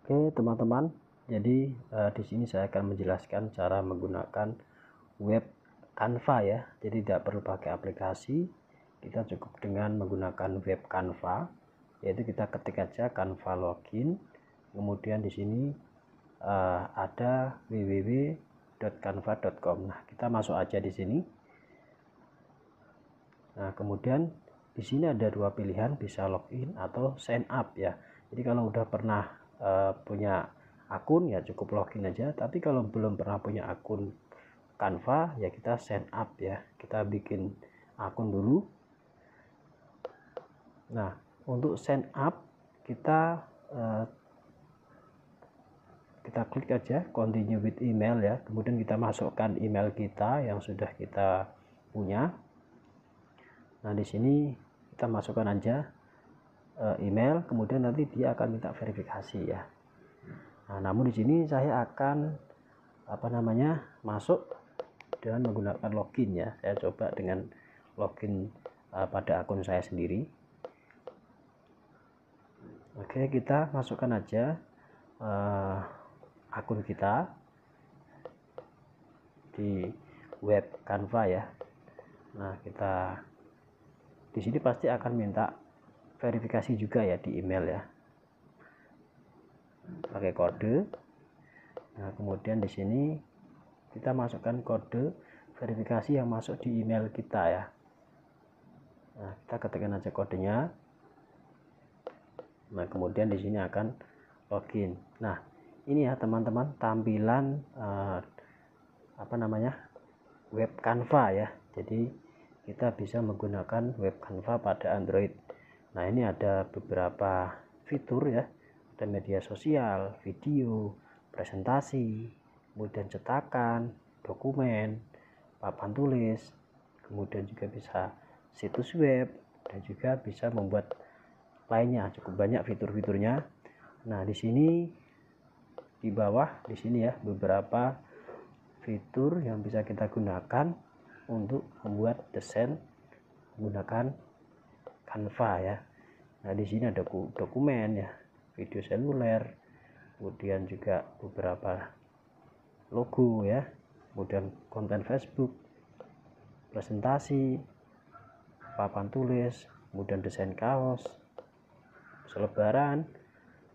Oke teman-teman, jadi di sini saya akan menjelaskan cara menggunakan web Canva ya. Jadi tidak perlu pakai aplikasi, kita cukup dengan menggunakan web Canva, yaitu kita ketik aja Canva login, kemudian di sini ada www.canva.com. Nah, kita masuk aja di sini. Nah, kemudian di sini ada dua pilihan, bisa login atau sign up ya. Jadi kalau udah pernah punya akun ya cukup login aja, tapi kalau belum pernah punya akun Canva ya kita sign up ya, kita bikin akun dulu. Nah, untuk sign up kita klik aja continue with email ya, kemudian kita masukkan email kita yang sudah kita punya. Nah, di sini kita masukkan aja email, kemudian nanti dia akan minta verifikasi ya. Nah, namun di sini saya akan masuk dengan menggunakan login ya. Saya coba dengan login pada akun saya sendiri. Oke, kita masukkan aja akun kita di web Canva ya. Nah, kita di sini pasti akan minta verifikasi juga ya di email ya, pakai kode. Nah, kemudian di sini kita masukkan kode verifikasi yang masuk di email kita ya. Nah, kita ketikkan aja kodenya. Nah, kemudian di sini akan login. Nah, ini ya teman-teman tampilan web Canva ya. Jadi kita bisa menggunakan web Canva pada Android. Nah, ini ada beberapa fitur ya, ada media sosial, video, presentasi, kemudian cetakan, dokumen, papan tulis, kemudian juga bisa situs web, dan juga bisa membuat lainnya, cukup banyak fitur-fiturnya. Nah, di sini di bawah di sini ya beberapa fitur yang bisa kita gunakan untuk membuat desain menggunakan Canva ya. Nah, di sini ada dokumen ya, video seluler, kemudian juga beberapa logo ya, kemudian konten Facebook, presentasi, papan tulis, kemudian desain kaos, selebaran,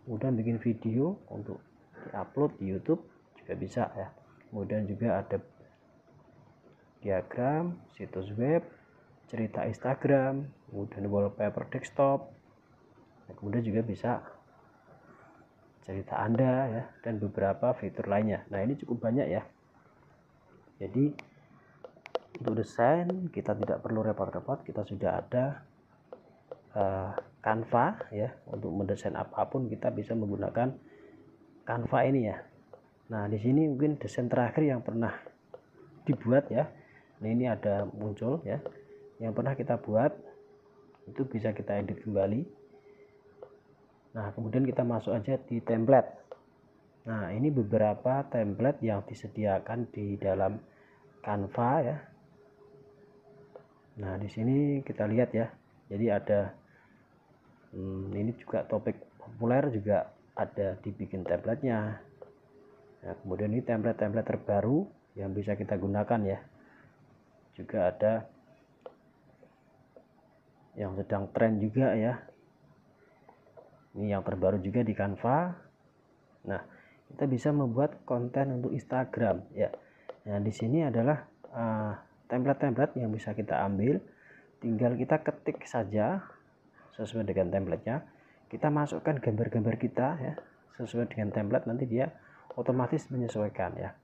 kemudian bikin video untuk diupload di YouTube juga bisa ya. Kemudian juga ada diagram, situs web, cerita Instagram, kemudian wallpaper desktop. Nah, kemudian juga bisa cerita Anda ya, dan beberapa fitur lainnya. Nah, ini cukup banyak ya. Jadi untuk desain kita tidak perlu repot-repot, kita sudah ada Canva ya. Untuk mendesain apapun kita bisa menggunakan Canva ini ya. Nah, di sini mungkin desain terakhir yang pernah dibuat ya. Nah, ini ada muncul ya, yang pernah kita buat, itu bisa kita edit kembali. Nah, kemudian kita masuk aja di template. Nah, ini beberapa template yang disediakan di dalam Canva ya. Nah, di sini kita lihat ya. Jadi ada ini juga topik populer juga ada dibikin templatenya. Nah, kemudian ini template-template terbaru yang bisa kita gunakan ya. Juga ada yang sedang tren juga ya. Ini yang terbaru juga di Canva. Nah, kita bisa membuat konten untuk Instagram ya. Nah, di sini adalah template-template yang bisa kita ambil, tinggal kita ketik saja sesuai dengan templatenya. Kita masukkan gambar-gambar kita ya sesuai dengan template, nanti dia otomatis menyesuaikan ya.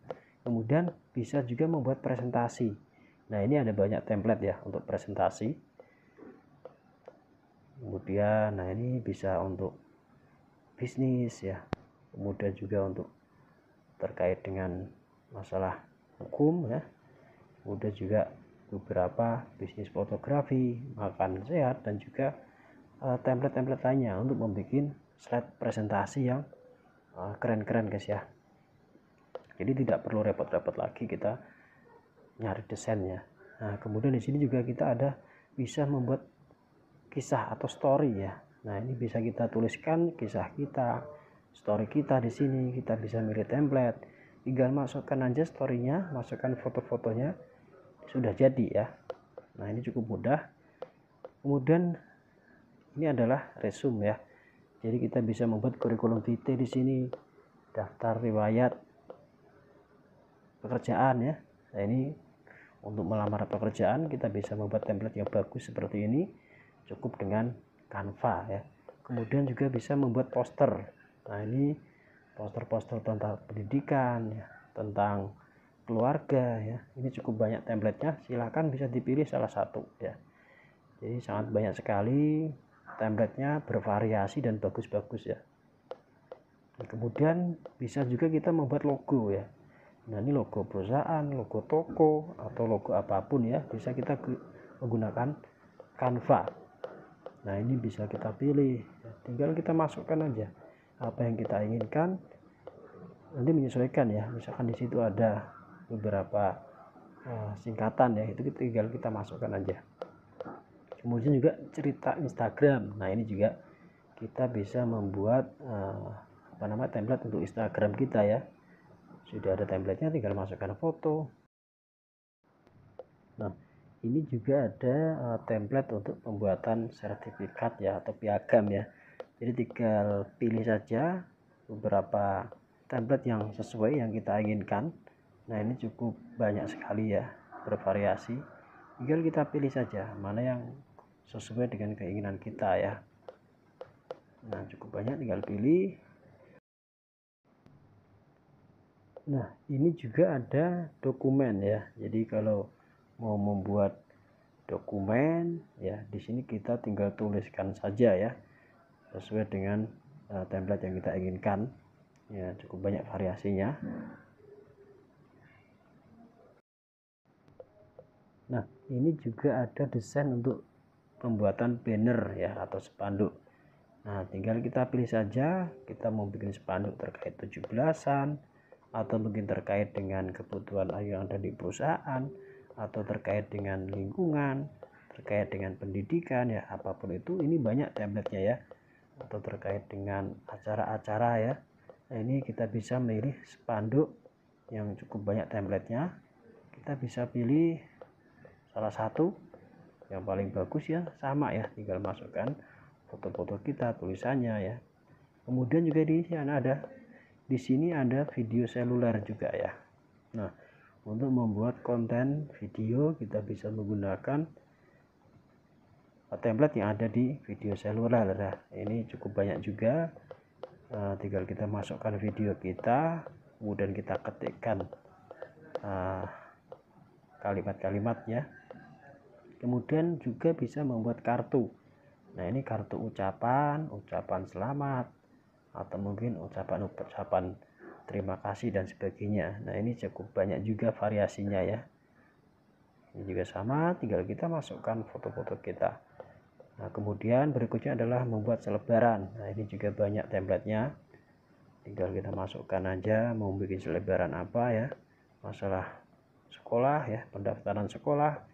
Kemudian bisa juga membuat presentasi. Nah, ini ada banyak template ya untuk presentasi. Kemudian nah ini bisa untuk bisnis ya, kemudian juga untuk terkait dengan masalah hukum ya, kemudian juga beberapa bisnis fotografi, makan sehat, dan juga template-template lainnya untuk membuat slide presentasi yang keren-keren guys ya. Jadi tidak perlu repot-repot lagi kita nyari desainnya. Nah, kemudian di sini juga kita ada bisa membuat kisah atau story ya. Nah, ini bisa kita tuliskan kisah kita, story kita di sini. Kita bisa milih template, tinggal masukkan aja storynya, masukkan foto-fotonya, sudah jadi ya. Nah, ini cukup mudah. Kemudian ini adalah resume ya. Jadi kita bisa membuat kurikulum vitae di sini, daftar riwayat pekerjaan ya. Nah, ini untuk melamar pekerjaan kita bisa membuat template yang bagus seperti ini, cukup dengan Canva ya. Kemudian juga bisa membuat poster. Nah, ini poster-poster tentang pendidikan ya, tentang keluarga ya. Ini cukup banyak templatenya, silahkan bisa dipilih salah satu ya. Jadi sangat banyak sekali templatenya, bervariasi dan bagus-bagus ya. Nah, kemudian bisa juga kita membuat logo ya. Nah, ini logo perusahaan, logo toko, atau logo apapun ya, bisa kita menggunakan Canva. Nah, ini bisa kita pilih, tinggal kita masukkan aja apa yang kita inginkan, nanti menyesuaikan ya. Misalkan di situ ada beberapa singkatan ya, itu tinggal kita masukkan aja. Kemudian juga cerita Instagram. Nah, ini juga kita bisa membuat template untuk Instagram kita ya. Sudah ada templatenya, tinggal masukkan foto. Nah, ini juga ada template untuk pembuatan sertifikat ya, atau piagam ya. Jadi tinggal pilih saja beberapa template yang sesuai yang kita inginkan. Nah, ini cukup banyak sekali ya, bervariasi. Tinggal kita pilih saja mana yang sesuai dengan keinginan kita ya. Nah, cukup banyak, tinggal pilih. Nah, ini juga ada dokumen ya. Jadi kalau mau membuat dokumen ya, di sini kita tinggal tuliskan saja ya, sesuai dengan template yang kita inginkan. Ya, cukup banyak variasinya. Nah, ini juga ada desain untuk pembuatan banner ya, atau spanduk. Nah, tinggal kita pilih saja, kita mau bikin spanduk terkait 17-an, atau mungkin terkait dengan kebutuhan yang ada di perusahaan, atau terkait dengan lingkungan, terkait dengan pendidikan ya, apapun itu, ini banyak templatenya ya. Atau terkait dengan acara-acara ya. Nah, ini kita bisa memilih spanduk yang cukup banyak templatenya. Kita bisa pilih salah satu yang paling bagus ya, sama ya, tinggal masukkan foto-foto kita, tulisannya ya. Kemudian juga di sini ada video seluler juga ya. Nah, untuk membuat konten video kita bisa menggunakan template yang ada di video seluler ya. Ini cukup banyak juga. Tinggal kita masukkan video kita, kemudian kita ketikkan kalimat-kalimatnya. Kemudian juga bisa membuat kartu. Nah, ini kartu ucapan selamat, atau mungkin ucapan terima kasih dan sebagainya. Nah, ini cukup banyak juga variasinya ya. Ini juga sama, tinggal kita masukkan foto-foto kita. Nah, kemudian berikutnya adalah membuat selebaran. Nah, ini juga banyak templatenya, tinggal kita masukkan aja mau bikin selebaran apa ya, masalah sekolah ya, pendaftaran sekolah,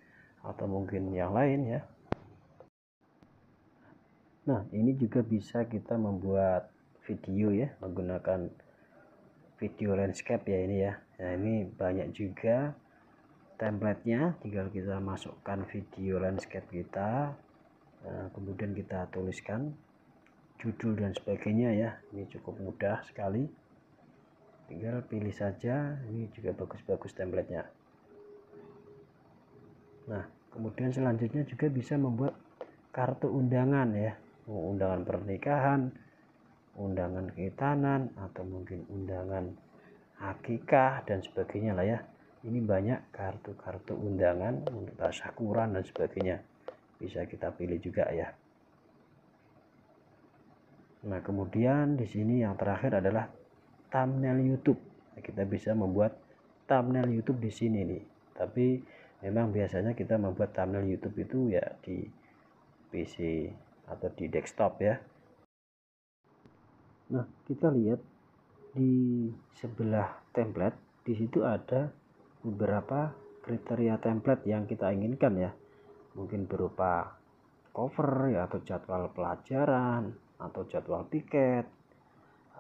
atau mungkin yang lain ya. Nah, ini juga bisa kita membuat video ya, menggunakan video landscape ya ini ya. Nah, ini banyak juga templatenya, tinggal kita masukkan video landscape kita. Nah, kemudian kita tuliskan judul dan sebagainya ya. Ini cukup mudah sekali, tinggal pilih saja. Ini juga bagus-bagus templatenya. Nah, kemudian selanjutnya juga bisa membuat kartu undangan ya, undangan pernikahan, undangan kehitanan, atau mungkin undangan akikah dan sebagainya lah ya. Ini banyak kartu-kartu undangan untuk tasyakuran dan sebagainya, bisa kita pilih juga ya. Nah, kemudian di sini yang terakhir adalah thumbnail YouTube. Nah, kita bisa membuat thumbnail YouTube di sini nih. Tapi memang biasanya kita membuat thumbnail YouTube itu ya di PC atau di desktop ya. Nah, kita lihat di sebelah template, di situ ada beberapa kriteria template yang kita inginkan ya. Mungkin berupa cover ya, atau jadwal pelajaran, atau jadwal piket,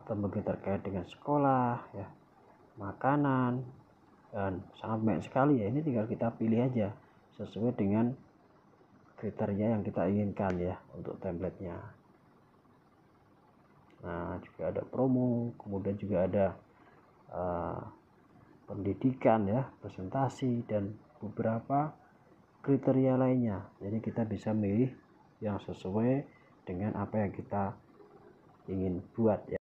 atau mungkin terkait dengan sekolah ya, makanan, dan sangat banyak sekali ya. Ini tinggal kita pilih aja sesuai dengan kriteria yang kita inginkan ya untuk template-nya. Nah, juga ada promo, kemudian juga ada pendidikan ya, presentasi, dan beberapa kriteria lainnya. Jadi kita bisa milih yang sesuai dengan apa yang kita ingin buat ya.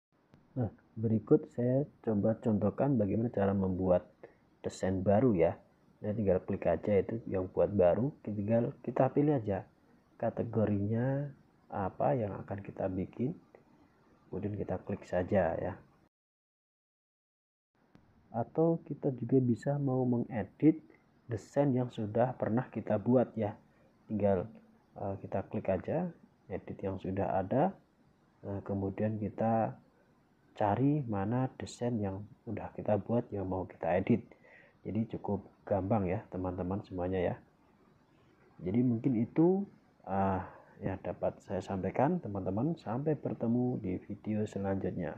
Nah, berikut saya coba contohkan bagaimana cara membuat desain baru ya. Nah, tinggal klik aja itu yang buat baru, tinggal kita pilih aja kategorinya apa yang akan kita bikin, kemudian kita klik saja ya. Atau kita juga bisa mau mengedit desain yang sudah pernah kita buat ya, tinggal kita klik aja edit yang sudah ada. Nah, kemudian kita cari mana desain yang udah kita buat yang mau kita edit. Jadi cukup gampang ya teman-teman semuanya ya. Jadi mungkin itu yang dapat saya sampaikan teman-teman. Sampai bertemu di video selanjutnya.